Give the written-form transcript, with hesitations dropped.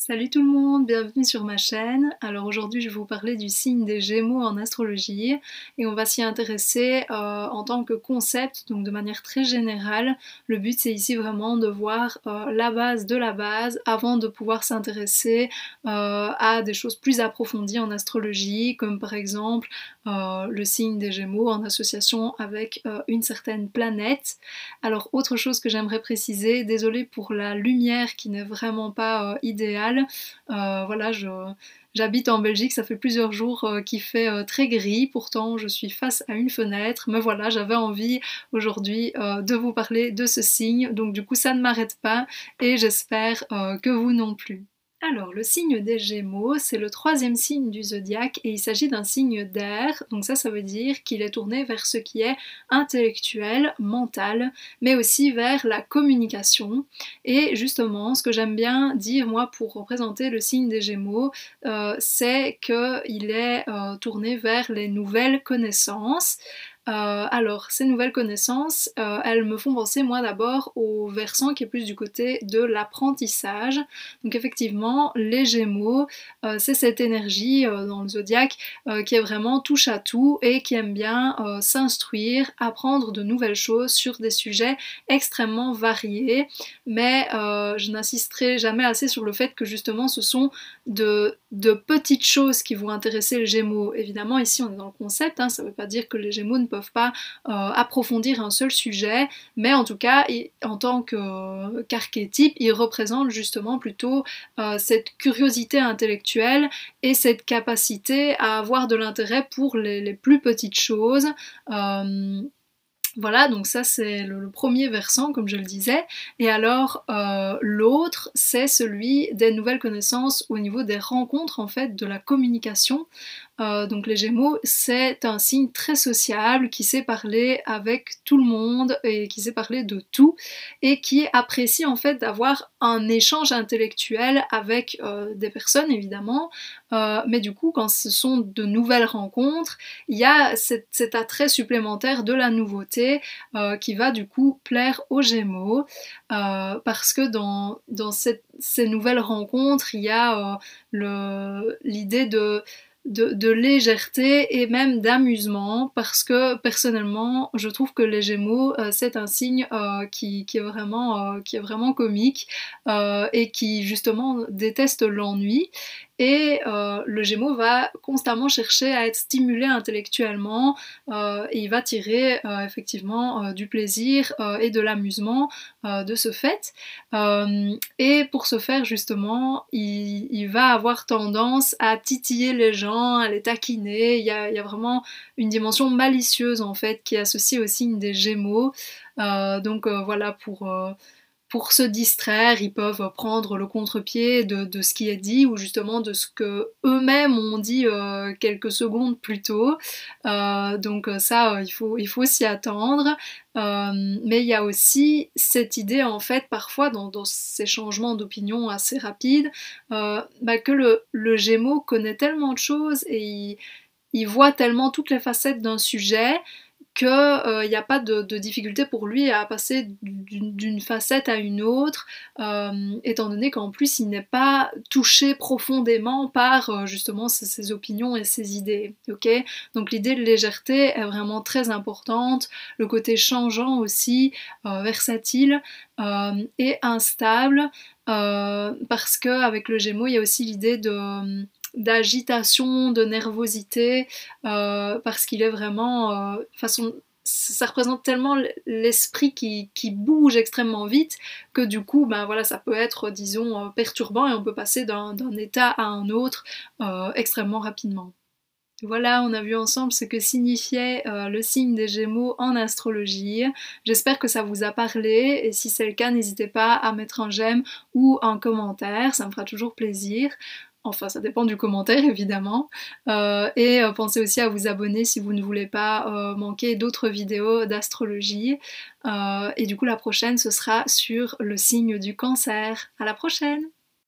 Salut tout le monde, bienvenue sur ma chaîne. Alors aujourd'hui je vais vous parler du signe des Gémeaux en astrologie et on va s'y intéresser en tant que concept, donc de manière très générale. Le but c'est ici vraiment de voir la base de la base avant de pouvoir s'intéresser à des choses plus approfondies en astrologie, comme par exemple le signe des Gémeaux en association avec une certaine planète. Alors autre chose que j'aimerais préciser, désolée pour la lumière qui n'est vraiment pas idéale. Voilà, j'habite en Belgique, ça fait plusieurs jours qu'il fait très gris, pourtant je suis face à une fenêtre, mais voilà, j'avais envie aujourd'hui de vous parler de ce signe, donc du coup ça ne m'arrête pas et j'espère que vous non plus. Alors, le signe des Gémeaux, c'est le troisième signe du zodiaque et il s'agit d'un signe d'air, donc ça veut dire qu'il est tourné vers ce qui est intellectuel, mental, mais aussi vers la communication. Et justement, ce que j'aime bien dire, moi, pour représenter le signe des Gémeaux, c'est qu'il est tourné vers les nouvelles connaissances. Alors, ces nouvelles connaissances, elles me font penser, moi, d'abord au versant qui est plus du côté de l'apprentissage. Donc, effectivement, les Gémeaux, c'est cette énergie dans le zodiaque qui est vraiment touche à tout et qui aime bien s'instruire, apprendre de nouvelles choses sur des sujets extrêmement variés. Mais je n'insisterai jamais assez sur le fait que justement, ce sont de petites choses qui vont intéresser les Gémeaux. Évidemment, ici, on est dans le concept, hein, ça ne veut pas dire que les Gémeaux ne peuvent pas approfondir un seul sujet, mais en tout cas, en tant qu'archétype, il représente justement plutôt cette curiosité intellectuelle et cette capacité à avoir de l'intérêt pour les plus petites choses. Voilà, donc ça c'est le premier versant, comme je le disais. Et alors, l'autre, c'est celui des nouvelles connaissances au niveau des rencontres, en fait, de la communication. Donc les Gémeaux, c'est un signe très sociable qui sait parler avec tout le monde et qui sait parler de tout et qui apprécie en fait d'avoir un échange intellectuel avec des personnes évidemment, mais du coup quand ce sont de nouvelles rencontres, il y a cet attrait supplémentaire de la nouveauté qui va du coup plaire aux Gémeaux parce que dans ces nouvelles rencontres, il y a l'idée de légèreté et même d'amusement parce que personnellement je trouve que les Gémeaux c'est un signe qui est vraiment comique et qui justement déteste l'ennui et le Gémeaux va constamment chercher à être stimulé intellectuellement et il va tirer effectivement du plaisir et de l'amusement de ce fait et pour ce faire justement il va avoir tendance à titiller les gens, à les taquiner. Il y a vraiment une dimension malicieuse en fait qui est associée au signe des Gémeaux. Donc voilà, pour se distraire, ils peuvent prendre le contre-pied de ce qui est dit ou justement de ce que eux-mêmes ont dit quelques secondes plus tôt. Donc ça, il faut s'y attendre. Mais il y a aussi cette idée en fait parfois dans ces changements d'opinion assez rapides que le Gémeaux connaît tellement de choses et il voit tellement toutes les facettes d'un sujet qu'il n'y a pas de difficulté pour lui à passer d'une facette à une autre, étant donné qu'en plus il n'est pas touché profondément par justement ses opinions et ses idées. Okay, donc l'idée de légèreté est vraiment très importante, le côté changeant aussi, versatile et instable, parce qu'avec le Gémeaux il y a aussi l'idée d'agitation, de nervosité, parce qu'il est vraiment façon ça représente tellement l'esprit qui bouge extrêmement vite que du coup ben voilà ça peut être disons perturbant et on peut passer d'un état à un autre extrêmement rapidement. Voilà, on a vu ensemble ce que signifiait le signe des Gémeaux en astrologie. J'espère que ça vous a parlé et si c'est le cas, n'hésitez pas à mettre un j'aime ou un commentaire, ça me fera toujours plaisir. Enfin, ça dépend du commentaire évidemment. Et pensez aussi à vous abonner si vous ne voulez pas manquer d'autres vidéos d'astrologie. Et du coup, la prochaine, ce sera sur le signe du Cancer. À la prochaine!